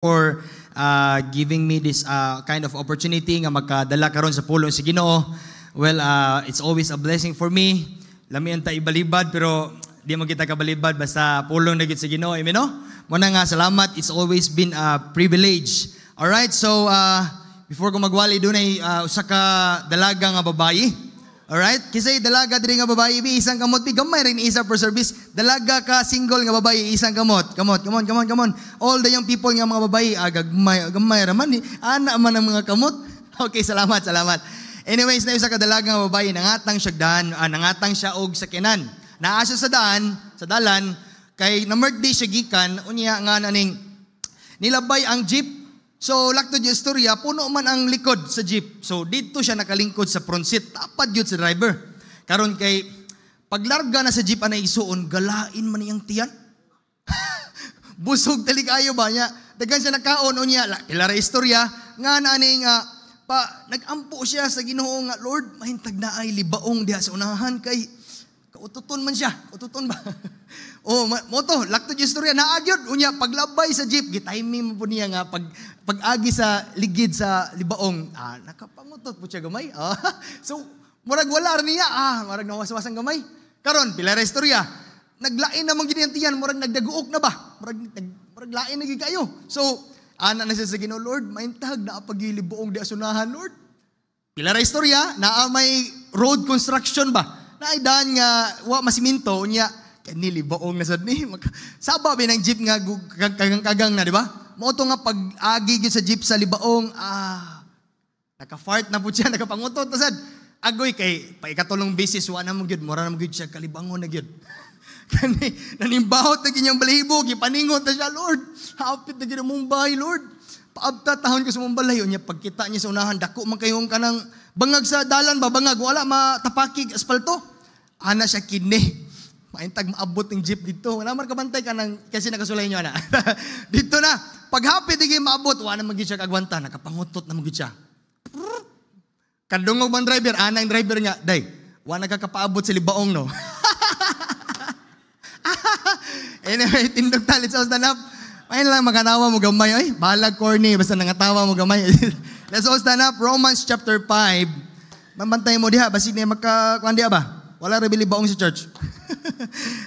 for giving me this kind of opportunity nga magkadala karon sa pulong sa Ginoo. Well, it's always a blessing for me. Lami ang ibalibad pero di mo kita kabalibad basta pulong na gid sa Ginoo. Amen no? Muna nga salamat. It's always been a privilege. All right, so before ko magwali doon ay usa ka dalaga nga babayi. Alright? Kasi dalaga diri nga babae, isang kamot, gamay rin isa per service. Dalaga ka, single nga babae, isang kamot. Come on. All the young people nga mga babae, gamay raman. Ana man ang mga kamot. Okay, salamat. Anyways, na isa ka dalaga nga babae, nangatang siya og sakyanan. Naa siya sa dalan, kay na-birthday siya gikan, unya nga naning nilabay ang jeep. So, lakto yung istorya, puno man ang likod sa jeep. So, dito siya nakalingkod sa front seat. Tapat yun sa driver. Karon kay, paglarga na sa jeep na isuon, galain man niyang tiyan. Busog tali kayo ba niya? Dagan siya nakaon o niya. Pilara istorya, nga naning, nag-ampo siya sa Ginoo nga, Lord, mahintag na ay libaong diha sa unahan kay, kaututon man siya. Ututon ba? Moto, lakto yung istorya, naagyod. Unya, paglabay sa jeep, gitiming mo po niya nga, pag-agi sa ligid sa libaong, nakapangutot po siya gamay. So, murag wala rin niya, murag nawaswasang gamay. Karon, pila ra istorya, naglain namang ginyantiyan, murag nagdaguok na ba? Murag lain na kayo. So, ana na siya sa Ginoo, Lord, maintag na pagilibuong di asunahan, Lord. Pila ra istorya, naa may road construction ba? Naidaan nga, masiminto, niya, kanili baong nasad ni. Saba ba ng jeep nga kagang na, di ba? Moto nga pag-agi sa jeep sa libaong, naka-fart na po siya, nakapangutot na sad. Agoy kay, paikatulong basis, na mo gyud, mura na mo gyud siya, kalibangon na gyud. Kani, nanimbahot na ganyang balahibo, gipaningot na siya, Lord, hapit na gyud mong bahay, Lord. Paabta tahon ko sa mong balay, niya pagkita niya sa unahan, dako man kayong kanang bangag sa dalan ba, bangag, wala matapakig asfalto. Ana siya kini. Maintag maabot ng jeep dito. Wala man kabantay ka kasi nakasulay nyo na. Dito na. Paghapit di kayo maabot, wala magiging siya kagwanta. Nakapangutot na magiging siya. Kadungog man driver, anang driver nga, day, wala nagkakapaabot sa libaong no. Anyway, tindog talit sa stand up. Ayun lang, magkatawa mo gamay. Ay, balag corny, basta nangatawa mo gamay. Let's all stand up. Romans chapter 5. Mamantay mo diha, basig na magkakuan diha ba? Wala rebili baong sa church.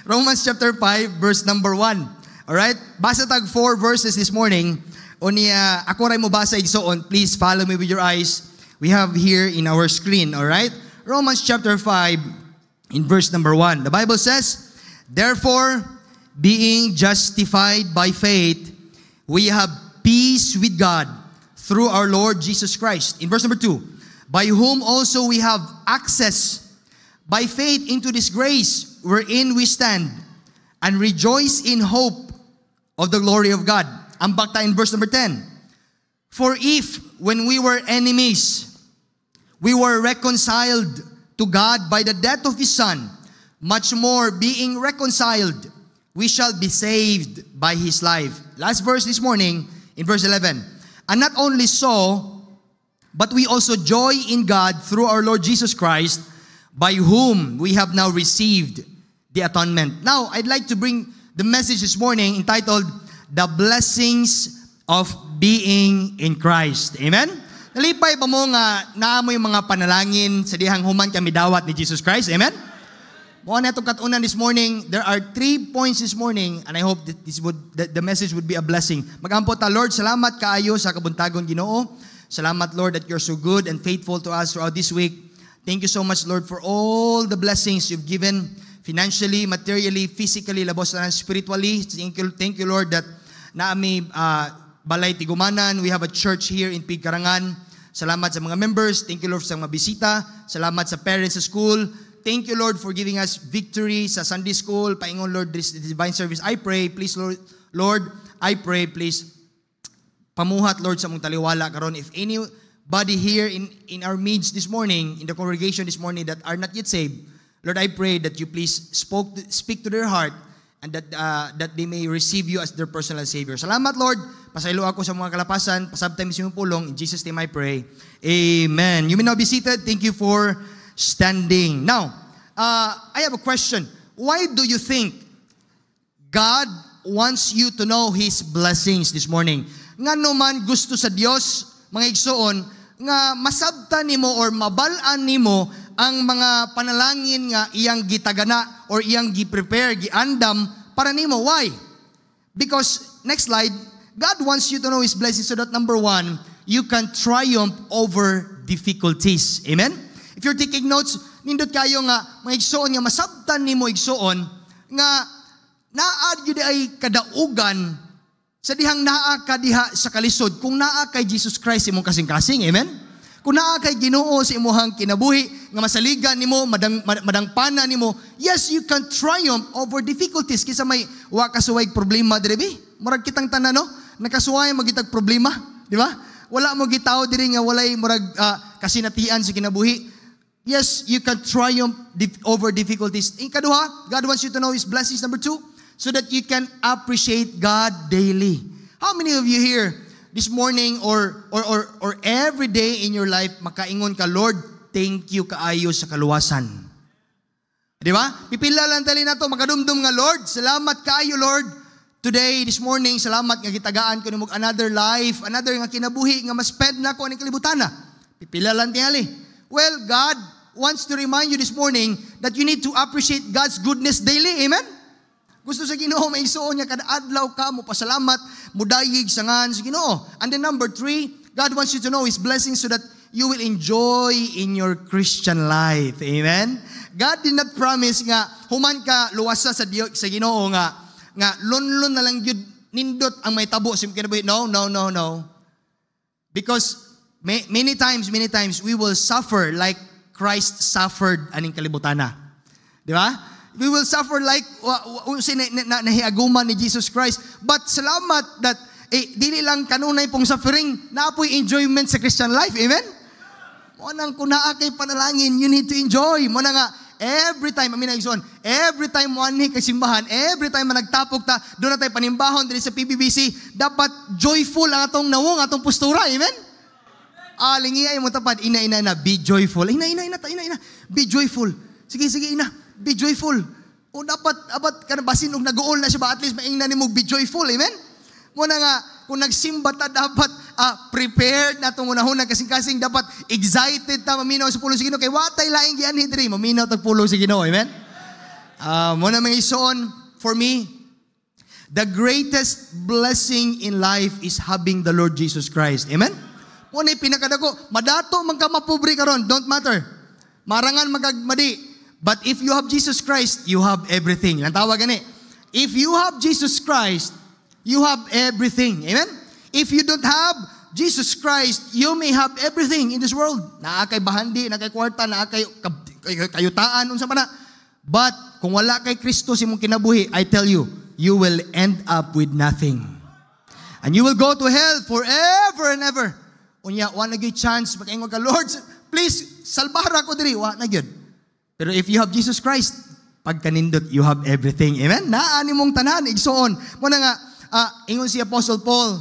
Romans chapter 5, verse number 1. Alright? Basa tag 4 verses this morning. Ako rin mo basa igsoon. Please follow me with your eyes. We have here in our screen. Alright? Romans chapter 5, in verse number 1. The Bible says, therefore, being justified by faith, we have peace with God through our Lord Jesus Christ. In verse number 2, by whom also we have access by faith into this grace wherein we stand and rejoice in hope of the glory of God. Ambak tayo in verse number 10. For if, when we were enemies, we were reconciled to God by the death of His Son, much more being reconciled, we shall be saved by His life. Last verse this morning, in verse 11. And not only so, but we also joy in God through our Lord Jesus Christ, by whom we have now received the atonement. Now, I'd like to bring the message this morning entitled, The Blessings of Being in Christ. Amen? Nalipay pa mo nga naamoy mga panalangin sa dihang human kami dawat ni Jesus Christ. Amen? Mo na itong katunan this morning, there are 3 points this morning, and I hope that the message would be a blessing. Mag-ampo ta, Lord, salamat kaayo sa kabuntagon Ginoo. Salamat, Lord, that you're so good and faithful to us throughout this week. Thank you so much, Lord, for all the blessings you've given financially, materially, physically, labos na spiritually. Thank you, Lord, that naami balay tigumanan. We have a church here in Pigkarangan. Salamat sa mga members. Thank you, Lord, sa mga bisita. Salamat sa parents sa school. Thank you, Lord, for giving us victory sa Sunday school. Paingon, Lord, this divine service. I pray, please, Lord, I pray, please, pamuhat, Lord, sa mong taliwala karon. If anybody here in our midst this morning, in the congregation this morning that are not yet saved, Lord, I pray that you please speak to their heart and that they may receive you as their personal Savior. Salamat, Lord. Pasaylo ako sa mga kalapasan. Pasabtimes yung pulong. In Jesus' name I pray. Amen. You may now be seated. Thank you for standing. Now, I have a question. Why do you think God wants you to know His blessings this morning? ngano man gusto sa Dios, mga igsoon, nga masabtan nimo or mabalaan nimo ang mga panalangin nga iyang gitagana or iyang gi-prepare, giandam para nimo. Why? Because, next slide, God wants you to know His blessings so that number one, you can triumph over difficulties. Amen? If you're taking notes, nindot kayo nga, mga igsoon nga masabtan nimo igsoon, nga naad yun ay kadaugan sa dihang naa ka diha sa kalisod kung naa kay Jesus Christ imong kasing-kasing. Amen? Kung naa kay Ginoo sa imuhang kinabuhi nga masaligan nimo, madangpana nimo, yes, you can triumph over difficulties. Kisa may wa kasuway problema diri, murag kitang tanan, no? Nakasuway magitag problema, di ba? Wala mo gitaw diri nga walay murag kasinatian sa kinabuhi. Yes, you can triumph over difficulties. Ikaduha, God wants you to know His blessings. Number two, so that you can appreciate God daily. How many of you here this morning or every day in your life makaingon ka, Lord, thank you kaayo sa kaluwasan? Di ba? Pipila lang tali na to, makadumdum nga, Lord, salamat kaayo, Lord. Today, this morning, salamat nga gitagaan ko nimog another life, another nga kinabuhi nga mas spend na ko aning kalibutana. Pipila lang tingali. Well, God wants to remind you this morning that you need to appreciate God's goodness daily. Amen? Gusto sa Ginoo may isuon niya kada adlaw ka mo pasalamat, mudayig sangan sa Ginoo. And then number three, God wants you to know His blessings so that you will enjoy in your Christian life. Amen? God did not promise nga human ka luwasa sa Ginoo nga lonlon na lang yun nindot ang may tabo sa kinabuhi. No. Because many times we will suffer like Christ suffered aning kalibutana. Di ba? We will suffer like nahiaguman ni Jesus Christ. But salamat that dili lang kanunay pong suffering, naapoy enjoyment sa Christian life. Amen? Mo nang kung naa kay panalangin, you need to enjoy. Mo na nga, every time mo ani kay simbahan, every time man nagtapok ta, doon na tayo panimbahon diri sa PBBC, dapat joyful ang atong nawong, atong postura. Amen? Lingi ay mo tapad, ina, be joyful. Ina. Be joyful. Sige, ina. Be joyful. O dapat basin og nag-uol na siya ba, at least maingnan nimo be joyful. Amen? Muna nga, kung nagsimba ta, dapat prepared na itong unahunang kasing-kasing, dapat excited ta, maminaw sa pulong si Ginoo. Kay watay laing giyan hidri, maminaw tag pulong si Ginoo. Amen? Muna mga ison, for me, the greatest blessing in life is having the Lord Jesus Christ. Amen? Muna pinakadako, madato man ka mapobre karon, don't matter. Marangan magagmadi. But if you have Jesus Christ, you have everything. Ang tawag gani. If you have Jesus Christ, you have everything. Amen? If you don't have Jesus Christ, you may have everything in this world. Naa kay bahandi, naa kay kwarta, naa kay kayutaan, unsa man na. But kung wala kay Kristo sa imong kinabuhi, I tell you, you will end up with nothing. And you will go to hell forever and ever. Unya, wa na gyud chance makaingon ka, Lord, please salbara ko diri, wa na gyud. Pero if you have Jesus Christ, pagkanindot, you have everything. Amen? Naani mong tanan, igsoon. Muna nga, ingon si Apostle Paul,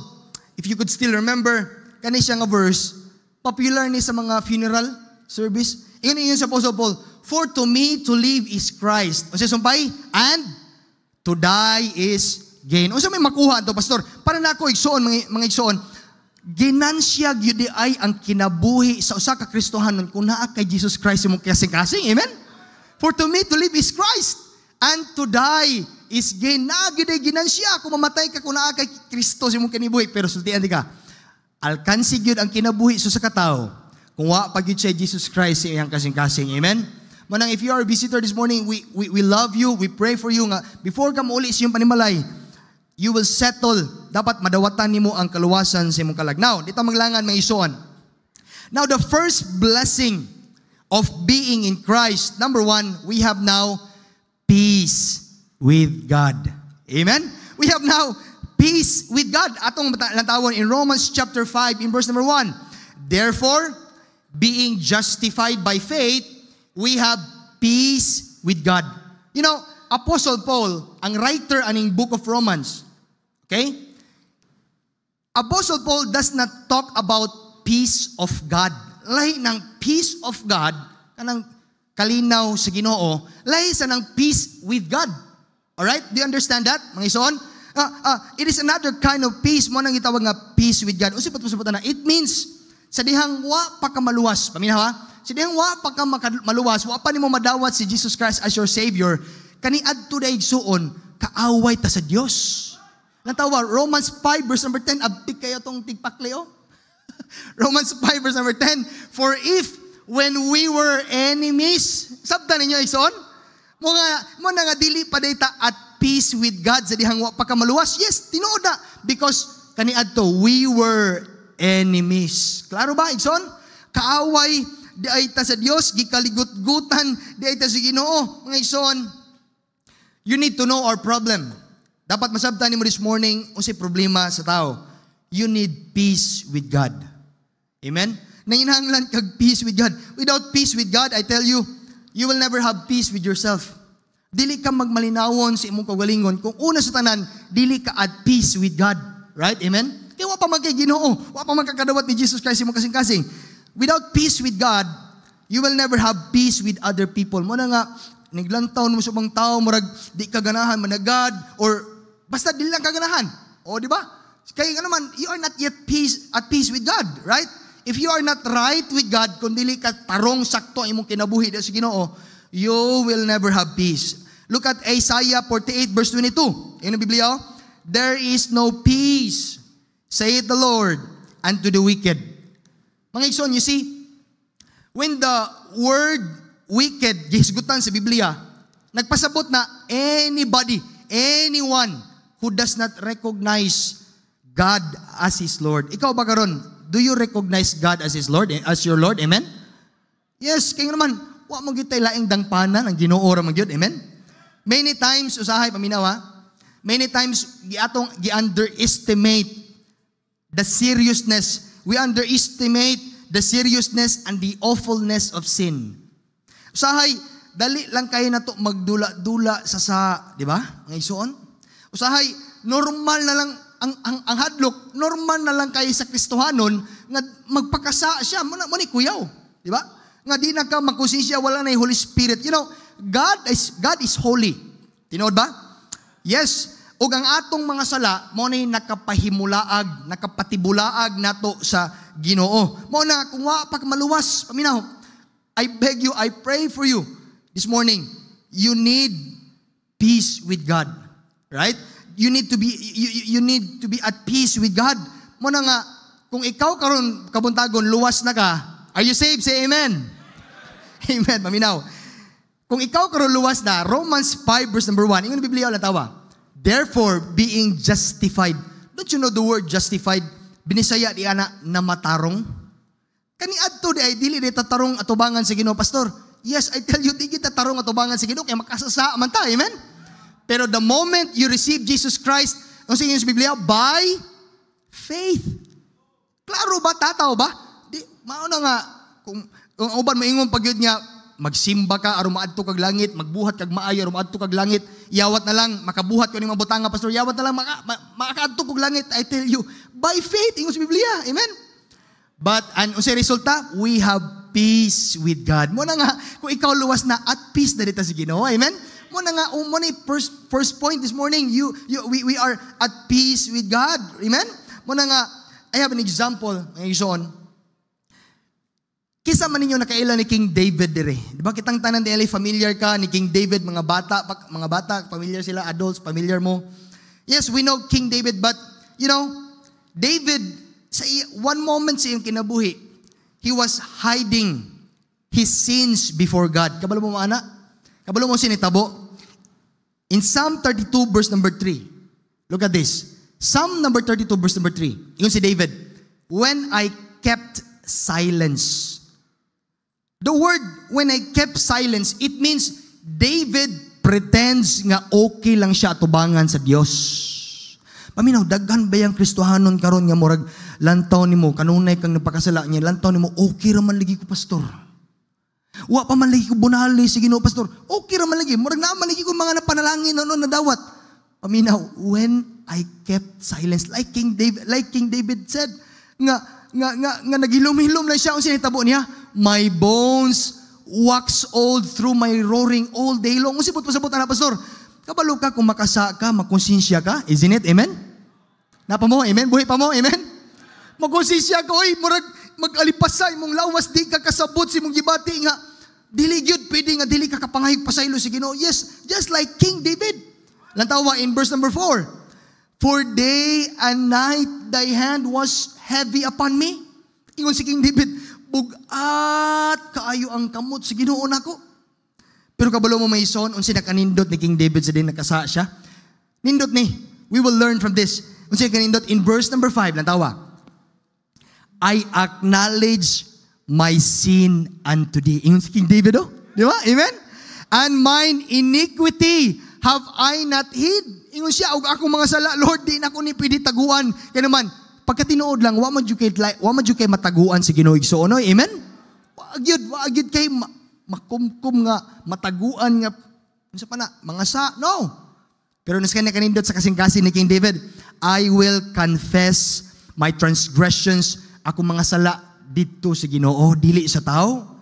if you could still remember, kani siya nga verse, popular ni sa mga funeral service. Ingon si Apostle Paul, for to me to live is Christ. O siya sumpay, and to die is gain. O siya may makuha ito, pastor. Para na ako, igsoon, mga igsoon, ginansya gyud ay ang kinabuhi sa usa ka Kristohanon kung naa kay Jesus Christ imong kasing-kasing. Amen? For to me to live is Christ, and to die is gain. Gyud ay ginansya kung mamatay ka kung naa kay Kristo sa imong kinabuhi. Pero sultian di ka, alkansi gyud ang kinabuhi sa katawo kung wa pa gyud siya Jesus Christ sa iyang kasing-kasing. Amen? Manang if you are a visitor this morning, we love you, we pray for you nga before ka mauli sa iyong panimalay, you will settle. Dapat madawatan nimo ang kaluwasan sa imong kalagnaw. Dito maglangan may isuon. Now, the first blessing of being in Christ, number one, we have now peace with God. Amen? We have now peace with God. Atong natawon in Romans chapter 5 in verse number 1. Therefore, being justified by faith, we have peace with God. You know, Apostle Paul, ang writer aning book of Romans, okay? Apostle Paul does not talk about peace of God. Lahi ng peace of God, kanang kalinaw sa Ginoo, lahi sa ng peace with God. Alright? Do you understand that, mga ison? It is another kind of peace. Mo nang itawag nga peace with God. Usip na. It means sa dihang wa pa ka maluwas. Paminaw ha? Sa dihang wa pa ka maluwas, wa pa nimo madawat si Jesus Christ as your Savior, kani adto daig suon, kaaway ta sa Dios. Natawa, Romans 5 verse number 10, abtik kayo tong tigpakli oh. Romans 5 verse number 10, for if when we were enemies, sabta ninyo ison? Mo nga dili pa data at peace with God sa dihang wa pa ka maluwas. Yes, tinuod na. Because kaniadto we were enemies. Klaro ba, Igson? Kaaway di ay ta sa Dios, gikaligut-gutan di ay ta sa Ginoo. Mga Igson, you need to know our problem. Dapat masabtan nimo this morning unsay problema sa tao. You need peace with God. Amen? Nanginahanglan kag peace with God. Without peace with God, I tell you, you will never have peace with yourself. Dili ka magmalinawon sa imong kaugalingon. Kung una sa tanan, dili ka at peace with God. Right? Amen? Kaya wa pa magkay Ginoo. Wa pa magkakadawat ni Jesus Christ imong kasing-kasing. Without peace with God, you will never have peace with other people. Mo na nga, naglantaw mo sa ibang tao, murag di ka ganahan managad, or basta dili lang ka ganahan. O, di ba? Kaya nga naman, you are not yet at peace with God. Right? If you are not right with God, kung dili ka tarong sakto imong kinabuhi sa Ginoo, you will never have peace. Look at Isaiah 48 verse 22. Yung Biblia, there is no peace, saith the Lord, unto the wicked. Mga Igsoon, you see, when the word wicked gihisgutan sa Biblia, nagpasabot na anybody, anyone who does not recognize God as His Lord. Ikaw ba karon? Do you recognize God as His Lord, as your Lord? Amen? Yes, kaya naman, wa mo gitay laing dangpanan ang Ginoo ra magyud. Amen? Many times, usahay, paminawa, many times, gi-underestimate the seriousness. We underestimate the seriousness and the awfulness of sin. Usahay, dali lang kayo na to magdula-dula sa, di ba? Ngay suon. Usahay, normal na lang, ang hadlok, normal na lang kayo sa Kristohanon, nga magpakasa siya, muna kuyaw. Di ba? Nga di na ka magkonsensya, wala na yung Holy Spirit. You know, God is holy. Tinood ba? Yes. Ug ang atong mga sala, mo na nakapahimulaag, nakapatibulaag nato sa Ginoo. Mo na, kung wa pa maluwas, paminaw, I beg you, I pray for you this morning. You need peace with God. Right? You need to be at peace with God. Mo na nga, kung ikaw karon kabuntagon, luwas na ka, are you saved? Say amen. Amen. Paminaw. Kung ikaw karon luwas na, Romans 5 verse number 1, yung Biblia wala tawa. Therefore, being justified. Don't you know the word justified? Binisaya di ana na matarong. Kani adto di ay dili di tatarong atubangan sa Ginoo, pastor. Yes, I tell you, di kita tarong atubangan sa Ginoo kay makasasa man ta. Amen? Pero the moment you receive Jesus Christ, ang sige sa Biblia, by faith. Klaro ba? Tataw ba? Di, mauna nga, kung uban maingon pagyud niya, magsimba ka, aron maadto kag langit, magbuhat kag maayo, aron maadto kag langit, yawat na lang, makabuhat ko ni mga butanga, pastor, yawat na lang, makaadto kag langit. I tell you, by faith, ingon sa Biblia. Amen? But, ang unsay resulta, we have peace with God. Mo na nga, kung ikaw luwas na, at peace na dito sa Ginoo. Amen? Mo na nga, mo na first point this morning, we are at peace with God. Amen? Mo na nga, I have an example, ngayon. Kisa man ninyo nakailan ni King David dire. Di ba kitang tanan dili familiar ka ni King David, mga bata, familiar sila, adults, familiar mo. Yes, we know King David, but you know, David sa one moment sa iyang kinabuhi, he was hiding his sins before God. Kabalo mo ana? Kabalo mo sinitabo? In Psalm 32 verse number 3. Look at this. Psalm number 32 verse number 3. Ingon si David, when I kept silence. The word, when I kept silence, it means David pretends nga okay lang siya atubangan sa Dios. Paminaw, daghan ba yung Kristohanon karon nga murag lantaw nimo, kanunay kang napakasala niya, lantaw nimo, okay ra man lagi ko, pastor. Wa pa man lagi ko bunali sa Ginoo, pastor. Okay ra man lagi, murag na man lagi ko mga napanalangin ano nadawat. Paminaw, when I kept silence, like King David said, nga naghilom-hilom lang siya, ang sinitabo niya, my bones wax old through my roaring all day long. Kung sipot-pasabot na, pastor, kabalo ka kung makasa ka, makonsensya ka, isn't it? Amen? Napa mo, amen? Buhay pa mo, amen? Magkonsensya ka, oy, murag mag-alipasay mong lawas, di ka kasabot si mong gibati nga, dili gyud pwede nga dili ka kapangayog pasaylo si Ginoo. Yes, just like King David. Lantawa in verse number 4. For day and night thy hand was heavy upon me. Ingon si King David, bugat kaayo ang kamot si Ginoo nako. Pero kabalo mo maison, unsa nakanindot ni King David sa din nakasa siya. Nindot ni, we will learn from this. Unsa kanindot in verse number 5 lantawa. I acknowledge my sin unto thee. Ingon si King David, oh. Di ba? Amen? And mine iniquity have I not hid. Ingon siya, og akong mga sala, Lord, di na ko ni pwede taguan. Kaya naman, pagkatinuod lang, wa man jud kay mataguan si Ginoo igsoon, no? Amen? Wa gyud kay makumkum nga mataguan nga unsa pa na, mga sa, no. Pero nas kanya kanindot sa kasing-kasing ni King David, I will confess my transgressions, akong mga sala dito sa Ginoo, dili sa tao.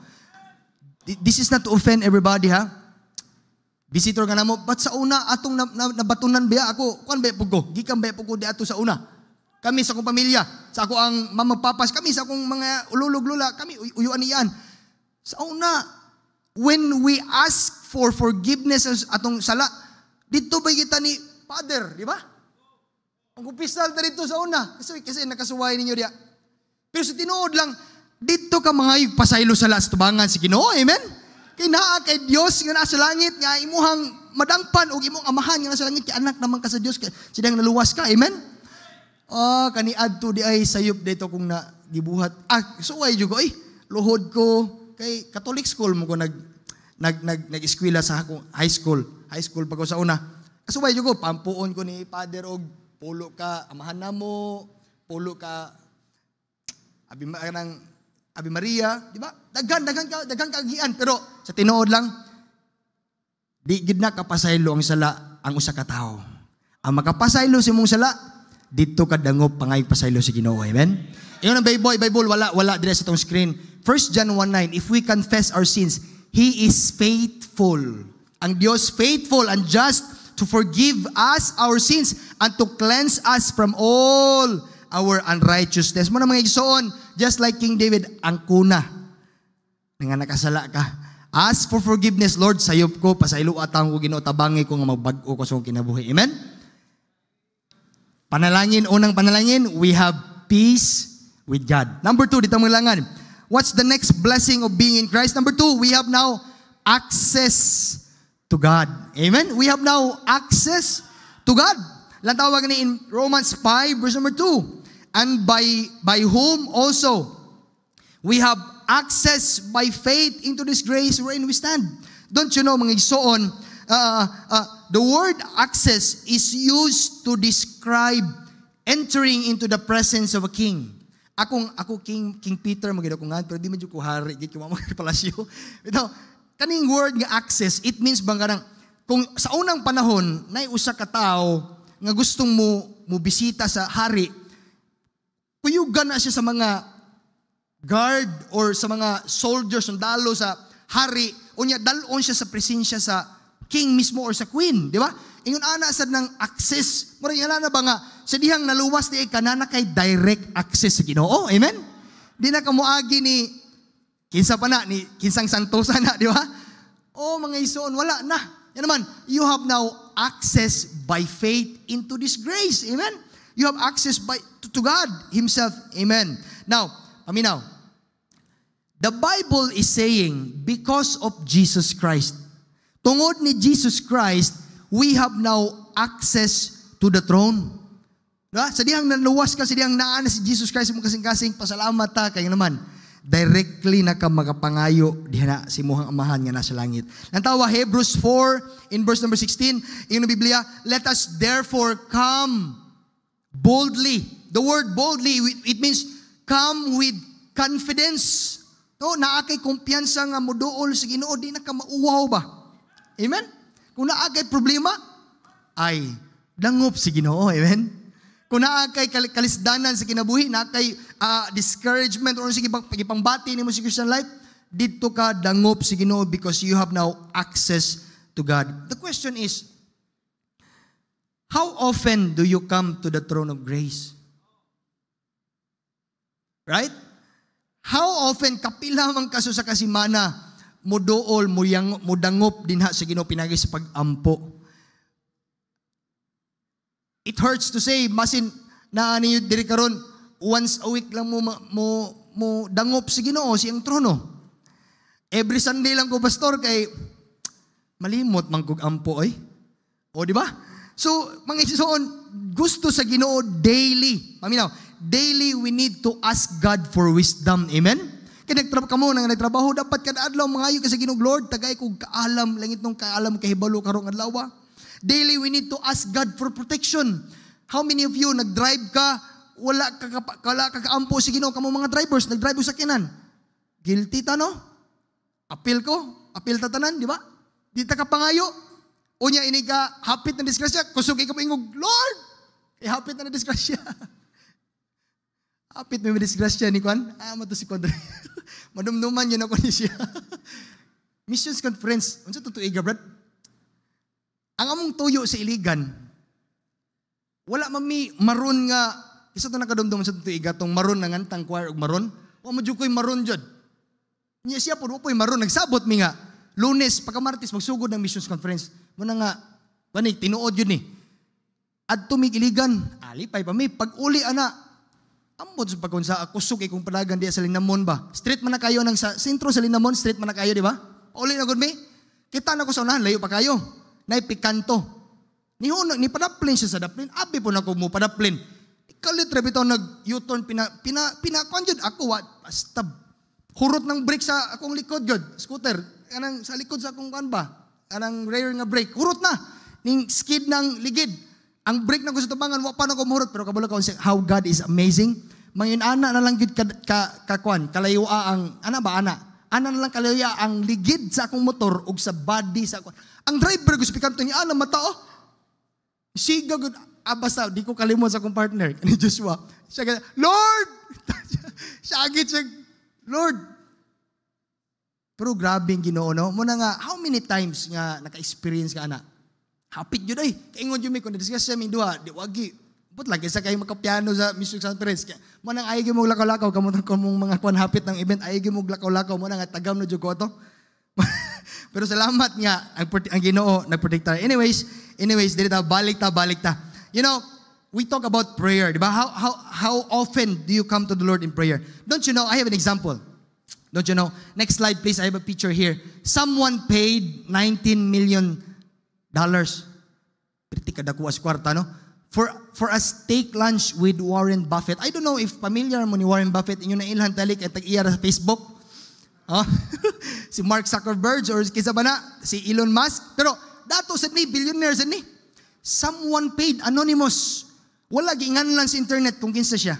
This is not to offend everybody, ha? Visitor nga namo, but sa una atong nabatunan biya ako, kuan ba pugo? Gikan ba pugo di ato sa una? Kami sa akong pamilya, sa ako ang mamagpapas, kami sa akong mga ululog-lula, kami uyuan niyan. Sa una, when we ask for forgiveness atong sala, dito ba kita ni Father, di ba? Ang kupisal na dito sa una, kasi nakasuway ninyo diya. Pero sa tinuod lang, dito ka mga pasaylo sa las tubangan si Ginoo, amen? Kay naa kay Dios nga nasa langit, nga imuhang madangpan o imong amahan nga nasa langit, kay anak naman ka sa Dios, sidang naluwas ka, amen? Kani adto di ay sayop dito kung na gibuhat. Suway jud ko, luhod ko, kay Catholic school mo ko nag-eskwela sa akong high school pa ko sa una. Suway jud ko, pampuon ko ni Father og pulo ka, amahan namo, pulo ka, Abi Maria, di ba? Daghan kaagian, pero sa tinuod lang, di gid na kapasaylo ang sala ang usa ka tawo. Ang makapasaylo si mong sala, dito ka dangop pangay pasaylo si Ginoo, amen? Ingon ang Bible wala dire sa tong screen. 1 John 1:9, if we confess our sins, He is faithful. Ang Dios faithful and just to forgive us our sins and to cleanse us from all our unrighteousness. Mo na mga igsoon, just like King David, ang kuna nga nakasala ka. Ask for forgiveness, Lord, sayop ko, pasaylo atang ko Ginoo, tabangi ko nga magbag-o ko sa akong kinabuhi. Amen? Panalangin, unang panalangin, we have peace with God. Number 2, dito mga langan. What's the next blessing of being in Christ? Number 2, we have now access to God. Amen? We have now access to God. Lang tawag ni in Romans 5, verse number 2. And by whom also we have access by faith into this grace wherein we stand. Don't you know, mga igsoon, the word access is used to describe entering into the presence of a king. Ako King Peter, maganda ko nga, pero di medyo ko hari, di ko mga palasyo. Ito, kaning word nga access, it means bang ganang, kung sa unang panahon, na usa ka tao, nga gustong mo bisita sa hari, kuyugan na siya sa mga guard or sa mga soldiers, sundalo sa hari, o niya dalon siya sa presensya sa king mismo or sa queen, di ba? Ingon ana sad ng access. Mura nga na ba nga, sa dihang naluwas di kanana kay direct access sa Ginoo, amen? Di na kamuagi ni, kinsa pa na, ni kinsang santosa na, di ba? Mga ison, wala na. Yan naman, you have now access by faith into this grace. Amen? You have access to God Himself. Amen. Now, paminaw. The Bible is saying, because of Jesus Christ, tungod ni Jesus Christ, we have now access to the throne. Diba? Sa dihang naluwas ka, sa dihang naan si Jesus Christ, mong kasing-kasing, pasalamat ta, kaya naman, directly na ka magapangayo diha na si muhang amahan nga nasa langit. Nantawa Hebrews 4 in verse number 16, yung Biblia, let us therefore come boldly. The word boldly, it means come with confidence. No, naakay kumpiyansa nga moduol sa Ginoo, di na ka mauwaw ba? Amen? Kung naakay problema, ay dangop si Ginoo. Amen? Kung naakay kalisdanan sa kinabuhi, naakay discouragement or sige pagbati ni mo sa Christian life, dito ka dangop si Ginoo because you have now access to God. The question is, how often do you come to the throne of grace? Right? How often kapila man kaso sa kasimana mo dool mo dangop dinha sa Ginoo pinagi sa pagampo. It hurts to say, masin na niyo diri karon once a week lang mo dangop sa Ginoo siyang trono. Every Sunday lang ko pastor kay malimot man kog ampo ay. O di ba? So mga igsoon, gusto sa Ginoo daily. Paminaw, daily we need to ask God for wisdom. Amen? Kaya nagtrabaho dapat kada adlaw mangayo ka sa Ginoo, Lord, tagay kog kaalam langit nung kaalam kahibalo karong adlaw. Daily, we need to ask God for protection. How many of you, nag-drive ka, wala kakaampo si Ginoo, kamo mga drivers, nag-drive sa kinan. Guilty ta, no? Appeal ta tanan, di ba? Di ta kapangayo. Unya, ini ka, hapit na disgrasya, kusog ka maingog, Lord! Hapit na disgrasya. Hapit may disgrasya ni Kwan. Mato si Kwan. Madumduman yun ako ni siya. Missions conference, unsa to iga, brad? Ang among tuyo sa Iligan, wala mami maron nga, isa to nakadumdum sa tuiga, tong maron na ngantang choir og maron, wa mo ko'y maron jud. Niya siya po, wapoy maron, nagsabot mi nga, Lunes, pagka-Martes, magsugod ng missions conference. Muna nga, banig, tinuod yun eh. Adto mi Iligan, alipay pa mi, pag uli ana, ambot sa pagkunsa, kusog kung palagan diya sa Linamon ba? Street man na kayo, sa sentro sa Linamon, street man na kayo, di ba? Uli na gud mi, kita na ko sa unahan, layo pa kayo. Naipikanto. Ni padaplin siya sa daplin. Abi po na ko mo padaplin. Ikalit rebito nag-U-turn pinakonjud ako basta hurot ng brake sa akong likod god. Scooter. Kanang sa likod sa akong kan ba? Kanang rear nga brake. Hurot na. Ning skid ng ligid. Ang brake na ko sa tabangan wa pa na ko mahurot pero kabalo ko how God is amazing. Mangyun ana na lang gid kakwan. Kalayua ang ana na lang kalayua ang ligid sa akong motor ug sa body sa akong. Ang driver gusto pikanto niya, mata oh. Siga good. Basta, di ko kalimot sa akong partner. Ni Joshua. Siya Lord! Siya agit siya, Lord! Pero grabe yung Ginoo, no? Muna nga, how many times nga naka-experience ka, anak? Hapit yun ay. Kaingon yun may, kung na-discuss siya, may duha, di wagi. But lagi sa kayo magkapiano sa Music Conference. Muna nga, ayagin mo lakaw-lakaw, kamutang ko mong mga kwan hapit ng event, ayagin mo lakaw-lakaw, muna nga, tagam na dyan ko ito. Pero salamat nga ang Ginoo nagprotekta. Anyways, dito balik ta. You know, we talk about prayer, di ba? How often do you come to the Lord in prayer? Don't you know, I have an example. Don't you know? Next slide please, I have a picture here. Someone paid $19 million. Pretty kadakuha sa kwarta, no? For a steak lunch with Warren Buffett. I don't know if familiar mo ni Warren Buffett, inyo na ilhan talik at tag-iya sa Facebook. Oh, si Mark Zuckerberg or kisa ba na, si Elon Musk. Pero dato sa ni, billionaire sa ni. Someone paid, anonymous. Wala, gingan lang sa internet kung kinsa siya.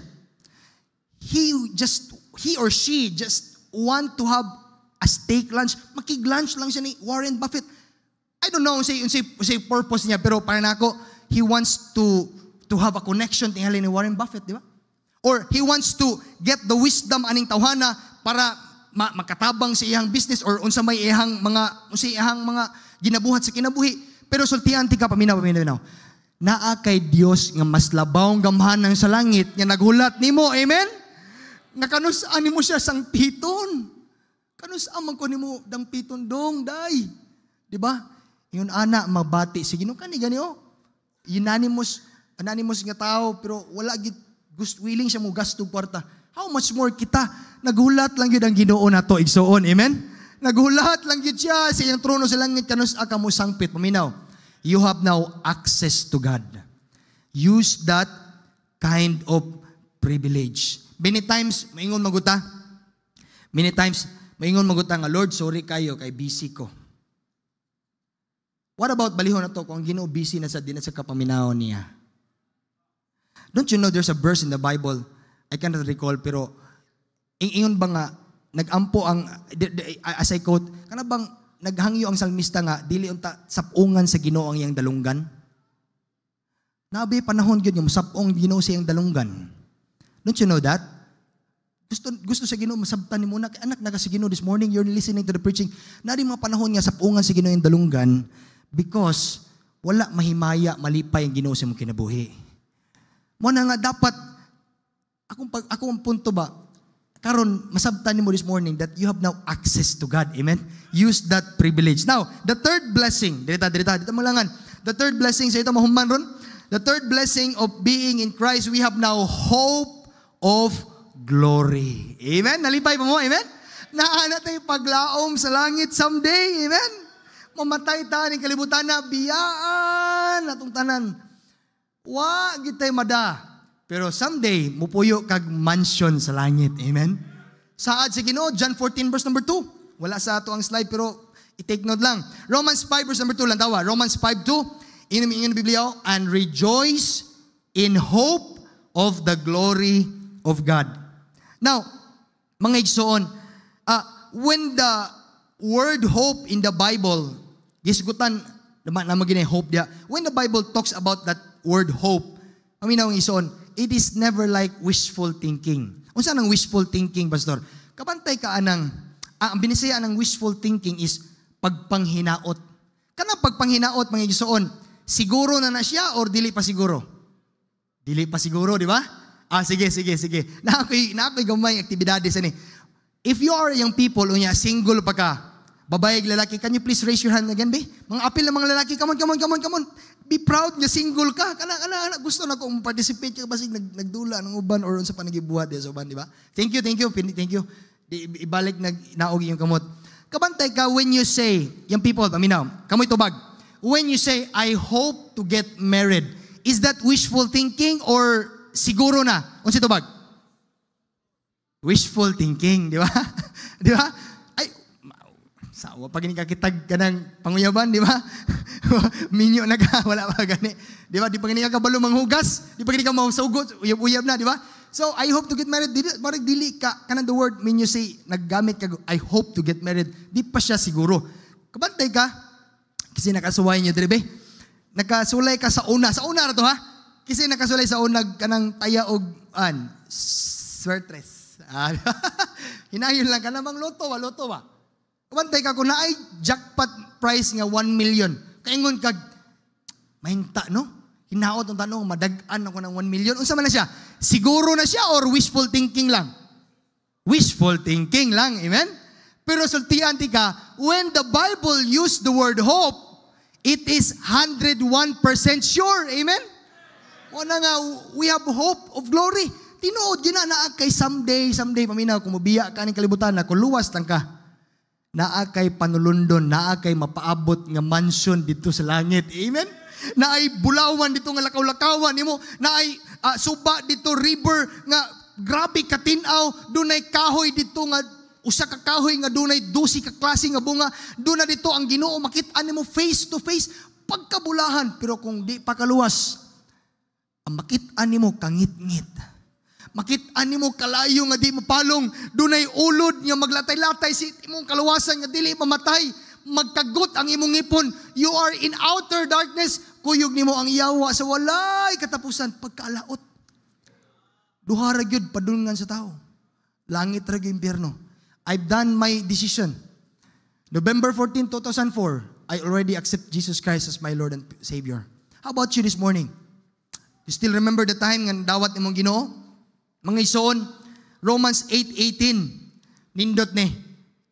He or she just want to have a steak lunch. Makig-lunch lang siya ni Warren Buffett. I don't know say purpose niya, pero para nako, he wants to have a connection tingali ni Warren Buffett, di ba? Or he wants to get the wisdom aning tawhana para makatabang sa iyang business or unsa may iyang mga ginabuhat sa kinabuhi. Pero sultihan ti ka paminaw. Naa kay Dios nga mas labaw gamhanan sa langit nga naghulat nimo. Amen? Nga kanus-an nimo siya sang piton. Kanus-an man ko nimo dang piton dong, day. Di ba? Yun ana mabati sige no kani gani oh. Anonymous nga tao pero wala gid willing siya mo gasto kwarta. How much more kita naghulat lang yun ang Ginoo nato igsoon. Amen? Naghulat lang yun siya sa iyang trono sa langit kanus aka mo sangpit. Paminaw, you have now access to God. Use that kind of privilege. Many times, maingon maguta nga, Lord, sorry kayo, kay busy ko. What about balihon na to kung ang Ginoo busy na sa kapaminaw niya? Don't you know there's a verse in the Bible, I cannot recall, pero ingon ba nga, nagampo ang, as I quote, kana bang naghangyo ang salmista nga, dili unta sapungan sa Ginoo ang iyang dalunggan? Nabi panahon yun yung sapong Ginoo sa iyang dalunggan. Don't you know that? Gusto sa Ginoo masabtan ni muna, anak naga sa Ginoo this morning, you're listening to the preaching, nari mga panahon nga sapungan sa Ginoo yung dalunggan, because wala mahimaya, malipay ang Ginoo sa mong kinabuhi. Muna nga dapat, akong punto ba, karon masabtan nimo this morning that you have now access to God. Amen? Use that privilege. Now, the third blessing, dito malangan. The third blessing, sa ito mahumban ron. The third blessing of being in Christ, we have now hope of glory. Amen? Nalipay pa mo? Amen? Naana tayo paglaom sa langit someday. Amen? Mamatay ta ng kalibutan na biyaan atong tanan. Wa gitay mada. Pero someday, mupuyo kag mansion sa langit. Amen? Saad si Ginoo, John 14 verse number 2. Wala sa ato ang slide pero i-take note lang. Romans 5 verse number 2 lang tawa. Romans 5:2. Ingon Biblia, and rejoice in hope of the glory of God. Now, mga igsoon, when the word hope in the Bible, gisgutan naman ginay hope dia. When the Bible talks about that word hope, paminaw ang igsoon, it is never like wishful thinking. Unsa nang wishful thinking, pastor? Kabantay ka anang ang binisaya ng wishful thinking is pagpanghinaot. Kana pagpanghinaot mga igsoon, siguro na siya or dili pa siguro? Dili pa siguro, di ba? Sige. Na ako'y gamay aktibidades ani. If you are young people, unya single pa ka, babae lalaki, can you please raise your hand again, be? Mga apil ng mga lalaki, come on. Be proud nga single ka. Kana gusto na kong participate ka basig nagdula ng uban or unsa pa nagibuhat sa uban, di ba? Thank you. Ibalik naog yung kamot. Kabantay ka when you say, yung people, paminaw, kamoy tubag. When you say, I hope to get married, is that wishful thinking or siguro na? Unsa tubag? Wishful thinking, di ba? Di ba? Ay, sawa pag nikakitag ka ng panguyaban, di ba? Minyo na ka, wala pa gani. Di ba? Di pa gani ka kabalo manghugas, di pa gani ka mausugot, uyab-uyab na, di ba? So, I hope to get married. Parang dili ka, kanang the word, minyo say, naggamit ka, I hope to get married. Di pa siya siguro. Kabantay ka, kasi nakasuway niyo, dribe. Nakasulay ka sa una na to ha? Kasi nakasulay sa una, kanang taya og, swertres. Hinayon lang ka namang loto ba? Kabantay ka, kung naay jackpot price nga 1 million, kaingon kag, mahinta, no? Hinaot ang tanong, madagaan ako ng 1 million. Unsa man na siya? Siguro na siya or wishful thinking lang? Wishful thinking lang, amen? Pero sultian ti ka, when the Bible used the word hope, it is 101% sure, amen? Wala nga, we have hope of glory. Tinuod, yun na kay someday, paminaw, kung mabiya ka ng kalibutan na, kung luwas lang ka, naakay panulundon, naakay mapaabot nga mansion dito sa langit. Amen? Naay bulawan dito nga lakaw-lakawan nimo, naay suba dito river nga grabe katinaw, dunay kahoy dito nga usa ka kahoy nga dunay 12 ka klase nga bunga, duna dito ang Ginoo makit-an nimo face to face pagkabulahan. Pero kung di pa kaluwas, ang makit-an nimo kangit-ngit. Makit-an nimo kalayo nga di mapalong, dunay ulod nga maglatay-latay si imong kaluwasan nga dili mamatay, magkagot ang imong ngipon. You are in outer darkness, kuyog nimo ang yawa sa walay katapusan pagkaalaot. Duha ra gyud padulngan sa tao. Langit ra gyud impierno. I've done my decision. November 14, 2004, I already accept Jesus Christ as my Lord and Savior. How about you this morning? You still remember the time nga dawat nimong Ginoo? Mga ison, Romans 8:18. Nindot ni.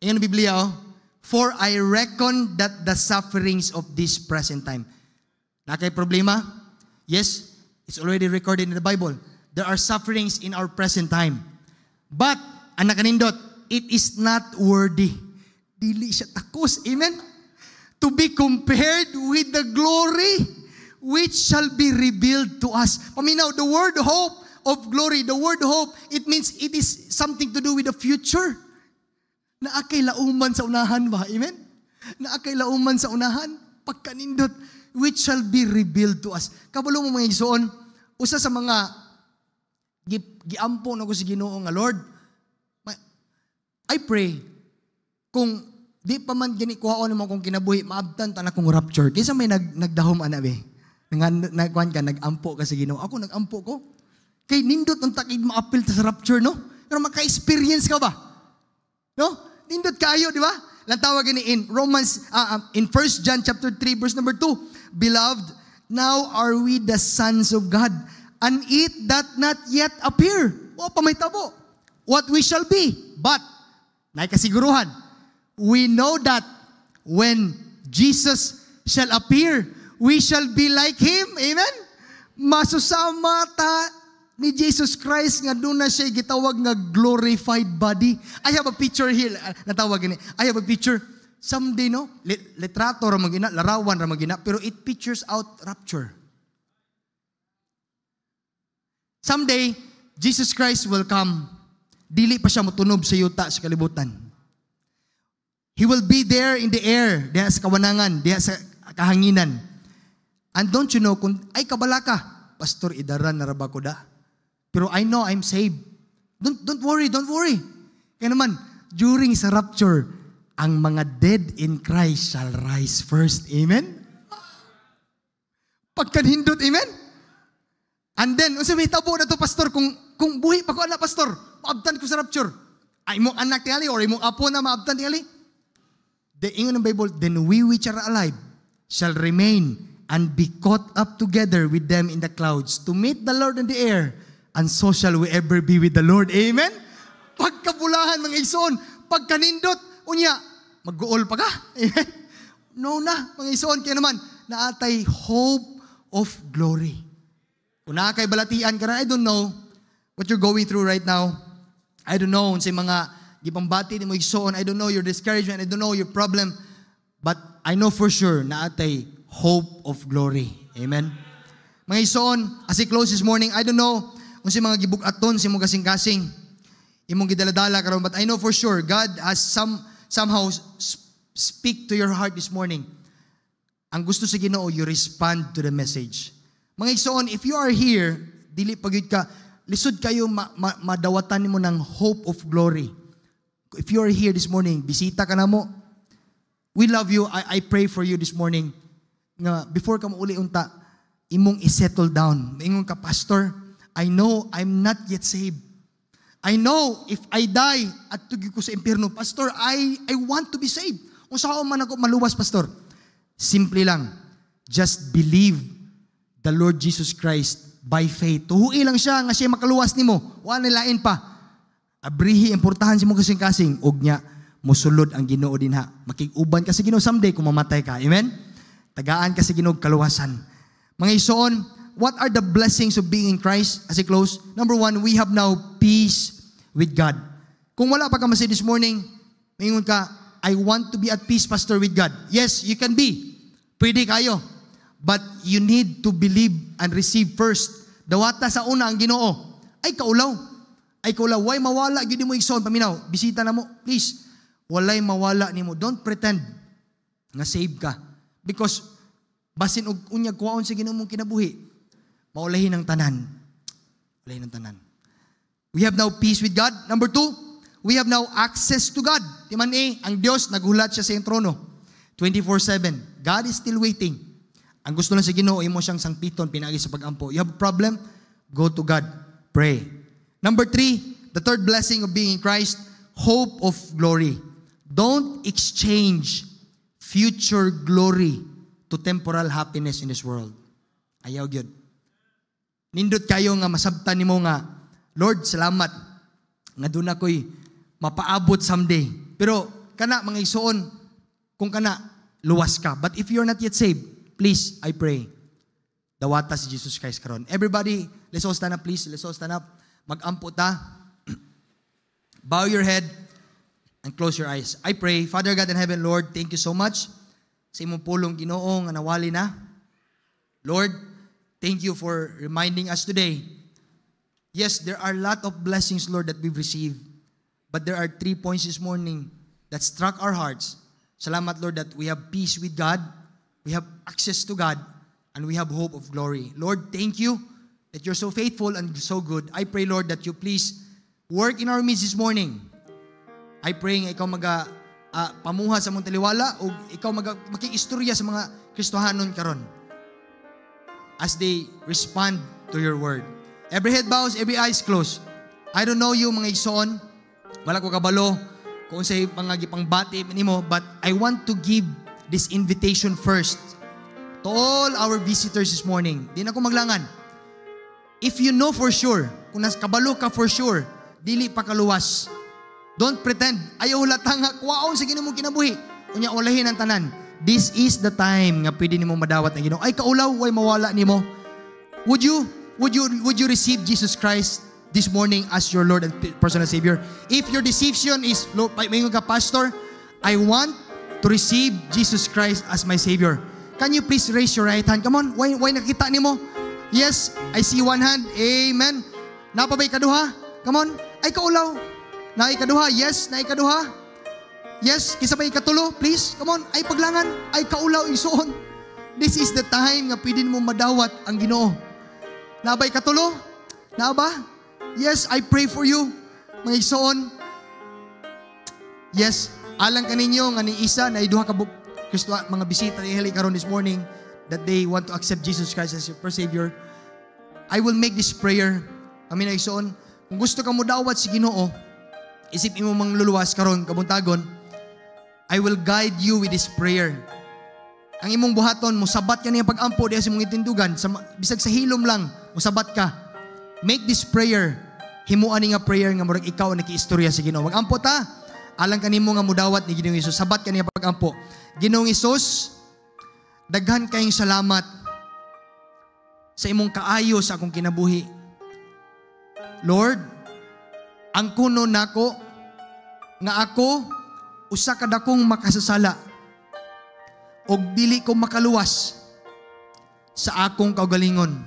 Ayan ang Biblia, oh. For I reckon that the sufferings of this present time. Nakay problema? Yes, it's already recorded in the Bible. There are sufferings in our present time. But, anak kanindot, it is not worthy. Dili siya takos. Amen? To be compared with the glory which shall be revealed to us. Paminaw, the word hope of glory, the word hope, it means it is something to do with the future. Naakay lauman sa unahan ba? Amen? Naakay lauman sa unahan, pagkanindot, which shall be revealed to us. Kabalo mo mga igsoon, usa sa mga giampo na ko si Ginoo nga Lord, I pray, kung di pa man ginikuhaon mo kung kinabuhi, maabtan ta na kong rapture. Kaysa may nagdahom anabi. Nagkuhan ka, nagampo ka sa Ginoo. Ako nagampo ko. Kay nindot ang takid maapil ta sa rapture, no? Pero maka-experience ka ba? No? Nindot kayo, di ba? Lantawag ni in Romans, in 1 John chapter 3, verse number 2. Beloved, now are we the sons of God, and it that not yet appear. O, pamaytabo. what we shall be. But, naikasiguruhan, we know that when Jesus shall appear, we shall be like Him. Amen? Masusama ta ni Jesus Christ nga doon na siya gitawag nga glorified body. I have a picture here. Natawag gini. I have a picture. Someday, no? Litrato ra magina, larawan ra magina, pero it pictures out rapture. Someday, Jesus Christ will come. Dili pa siya mutunob sa yuta sa kalibutan. He will be there in the air, diha sa kawanangan, diha sa kahanginan. And don't you know, kung ay kabala ka, Pastor, idaran na raba ko da. Pero I know I'm saved. Don't worry. Kaya naman, during sa rapture, ang mga dead in Christ shall rise first. Amen? Pagkanhindot, amen? And then, unsa may tabo na to, Pastor, kung buhi pa ko anak, Pastor, maabtan ko sa rapture. Ay mong anak tingali or imong apo na maabtan tingali. The ingon ng Bible, then we which are alive shall remain and be caught up together with them in the clouds to meet the Lord in the air, and so shall we ever be with the Lord. Amen? Pagkabulahan mga ison, pagkanindot, unya, mag-goal pa ka. Amen? No na, mga ison, kaya naman, naatay hope of glory. Kung nakakay balatian ka na, I don't know what you're going through right now. I don't know sa mga gipambati ni mo ison. I don't know your discouragement. I don't know your problem. But I know for sure na atay hope of glory. Amen? Mga ison, as I close this morning, I don't know kung si mga gibukaton, si mong kasing-kasing, imong gidaladala karon, but I know for sure, God has somehow speak to your heart this morning. Ang gusto sa Ginoo, you respond to the message. Mga ison, if you are here, dili pagyud ka, lisod kayo madawatan nimo ng hope of glory. If you are here this morning, bisita ka na mo. We love you. I pray for you this morning. Nga before ka mauli unta, imong i-settle down. Ingon ka, Pastor, I know I'm not yet saved. I know if I die at tugi ko sa impyerno, Pastor, I want to be saved. Kung saan man ako maluwas, Pastor. Simple lang. Just believe the Lord Jesus Christ by faith. Tuhui lang siya nga siya makaluwas nimo. Wa nilain pa. Abrihi, importanhan si mo kasing-kasing. Og niya, musulod ang Ginoo din ha. Makig-uban ka sa Ginoo someday kung mamatay ka. Amen? Tagaan ka sa Ginoo kaluwasan. Mga ison, what are the blessings of being in Christ? As I close, number one, we have now peace with God. Kung wala pa ka masay this morning, mayingon ka, I want to be at peace, Pastor, with God. Yes, you can be. Pwede kayo. But you need to believe and receive first. Dawata sa una ang Ginoo. Ay kaulaw. Way mawala, yun mo igsoon, paminaw. Bisita na mo, please. Walay mawala ni mo. Don't pretend nga save ka. Because basin og unyag kuwaon sa Ginoo mong kinabuhi. Maulahin ng tanan. Maulahin ng tanan. We have now peace with God. Number two, we have now access to God. Timan ang Diyos, naghulat siya sa iyong trono. 24/7. God is still waiting. Ang gusto lang sa Ginoo, imo siyang sangpiton, pinagi sa pag-ampo. You have a problem? Go to God. Pray. Number three, the third blessing of being in Christ, hope of glory. Don't exchange future glory to temporal happiness in this world. Ayaw gyud. Nindot kayo nga masabtan nimo nga, Lord, salamat nga doon ako'y mapaabot someday. Pero kana mga isuon, kung kana, luwas ka. But if you're not yet saved, please, I pray, dawata si Jesus Christ karon. Everybody, let's all stand up, please. Let's all stand up. Mag-ampo ta. Bow your head and close your eyes. I pray, Father God in heaven, Lord, thank you so much sa imong pulong Ginoo nga nawali na. Lord, thank you for reminding us today. Yes, there are a lot of blessings, Lord, that we've received. But there are 3 points this morning that struck our hearts. Salamat, Lord, that we have peace with God, we have access to God, and we have hope of glory. Lord, thank you that you're so faithful and so good. I pray, Lord, that you please work in our midst this morning. I pray nga ikaw pamuha sa mong taliwala o ikaw makiistorya sa mga Kristohanon karon as they respond to your word. Every head bows, every eyes closed. I don't know you, mga ison. Wala ko kabalo kung sa mga gipangbati nimo, but I want to give this invitation first to all our visitors this morning. Di na ko maglangan. If you know for sure, kung nas kabalo ka for sure, dili pa kaluwas. Don't pretend. Ayaw latang nga, kwaon sa Ginoo mong kinabuhi. Unya, ulahin ang tanan. This is the time nga pwede nimo madawat ang Ginoo. Ay, kaulaw, way mawala nimo. Would you receive Jesus Christ this morning as your Lord and personal Savior? If your decision is, Lord, mayroon ka, Pastor, I want to receive Jesus Christ as my Savior. Can you please raise your right hand? Come on, why nakita nimo? Yes, I see one hand. Amen. Napabay kaduha? Come on. Ay, kaulaw. Na ikaduha? Yes, na ikaduha? Yes, kisabay ikatulo, please. Come on. Ay, paglangan. Ay, kaulaw, isuon. This is the time nga pwede mo madawat ang Ginoo. Nabay katulo? Naba? Yes, I pray for you. Mga isuon. Yes, alang kaninyo nga ni isa na iduha ka Kristo, mga bisita ni Heli karon this morning that they want to accept Jesus Christ as your Savior. I will make this prayer. Kami na isuon. Kung gusto ka mo dawat si Ginoo, isip imo mang luluwas karon kabuntagon, I will guide you with this prayer. Ang imong buhaton, musabat ka niya pag-ampo diha sa imong itindugan, bisag sa hilom lang, musabat ka. Make this prayer. Himuan ni nga prayer nga murag ikaw nakiistorya sa Ginoo. Mag-ampo ta. Alang kanimo nga mudawat ni Ginoong Hesus. Sabat ka niya pag-ampo. Ginoong Hesus, daghan kayong salamat sa imong kaayo sa akong kinabuhi. Lord, ang kuno nako nga ako usa ka dakong makasasala og dili ko makaluwas sa akong kaugalingon.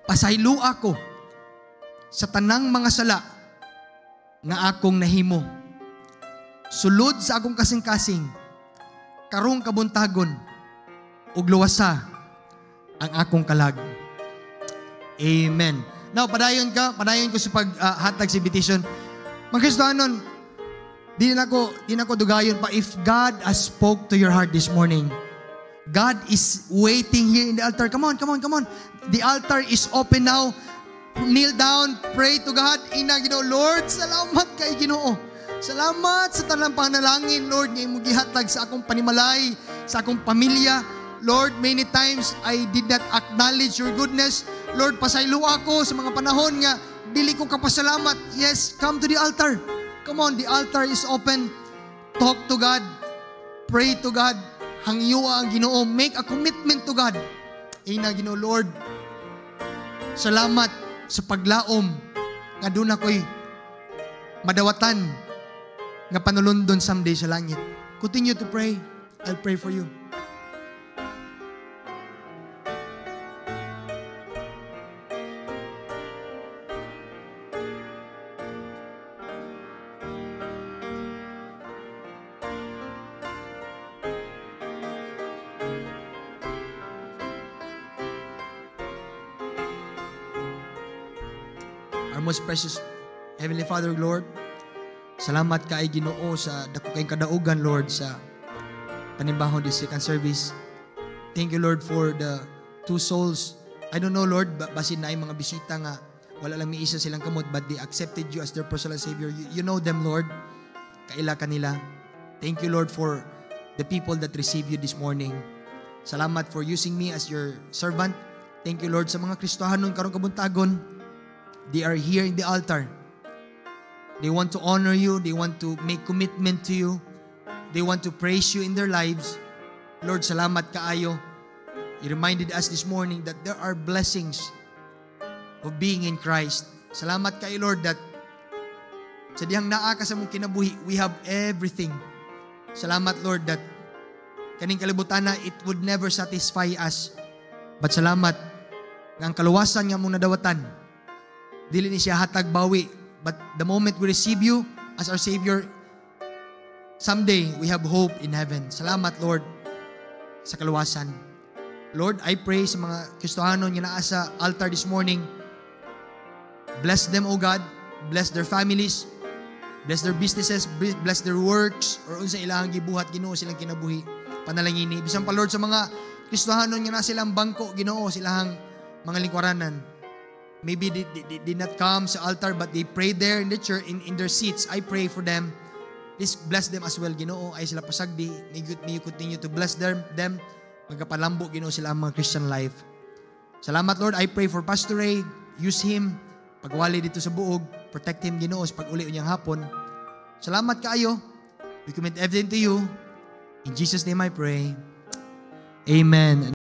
Pasaylo ako sa tanang mga sala nga akong nahimo. Sulod sa akong kasing-kasing, karong kabuntagon, ug luwasa ang akong kalag. Amen. Now, padayon ko sa paghatag sa invitation. Mga Kristohanon, di na ko dugayon pa. If God has spoke to your heart this morning, God is waiting here in the altar. Come on. The altar is open now. Kneel down, pray to God. Ina, Ginoo, Lord, salamat kay Ginoo. Salamat sa tanang panalangin, Lord, nga imong gihatag sa akong panimalay, sa akong pamilya. Lord, many times I did not acknowledge your goodness. Lord, pasaylo ako sa mga panahon nga dili ko kapasalamat. Yes, come to the altar. Come on, the altar is open. Talk to God. Pray to God. Hangyuwa ang Ginoo. Make a commitment to God. Ina, Ginoo, Lord, salamat sa paglaom nga doon ako'y madawatan nga panulundon someday sa langit. Continue to pray. I'll pray for you. Our most precious Heavenly Father, Lord, salamat ka ay Ginoo sa dako kayong kadaugan, Lord, sa panimbaho this second service. Thank you, Lord, for the two souls. I don't know, Lord, basin na ay mga bisita nga wala lang may isa silang kamot, but they accepted you as their personal Savior. You know them, Lord. Kaila kanila. Thank you, Lord, for the people that receive you this morning. Salamat for using me as your servant. Thank you, Lord, sa mga Kristohanon karong kabuntagon. They are here in the altar. They want to honor you. They want to make commitment to you. They want to praise you in their lives. Lord, salamat kaayo. You reminded us this morning that there are blessings of being in Christ. Salamat kaayo, Lord, that sa dihang naa ka sa mong kinabuhi, we have everything. Salamat, Lord, that kaning kalibutan na it would never satisfy us. But salamat nga ang kaluwasan nga mong nadawatan, dili ni siya hatag bawi. But the moment we receive you as our Savior, someday we have hope in heaven. Salamat, Lord, sa kaluwasan. Lord, I pray sa mga Kristohanon nga naa sa altar this morning. Bless them, O God. Bless their families. Bless their businesses. Bless their works. Or unsa ilang gibuhat, Ginoo, silang kinabuhi. Panalangini. Bisan pa, Lord, sa mga Kristohanon nga naa silang bangko, Ginoo, silang mga lingkuranan. Maybe they did not come sa altar, but they prayed there in the church, in their seats. I pray for them. Please bless them as well, Ginoo. Ay sila pasagdi. May you continue to bless them. Magkapalambo, Ginoo, sila ang mga Christian life. Salamat, Lord. I pray for Pastor Ray. Use him pagwali dito sa buog, protect him Ginoo sa pag-uli unyang hapon. Salamat kaayo. We commit everything to you. In Jesus' name I pray. Amen.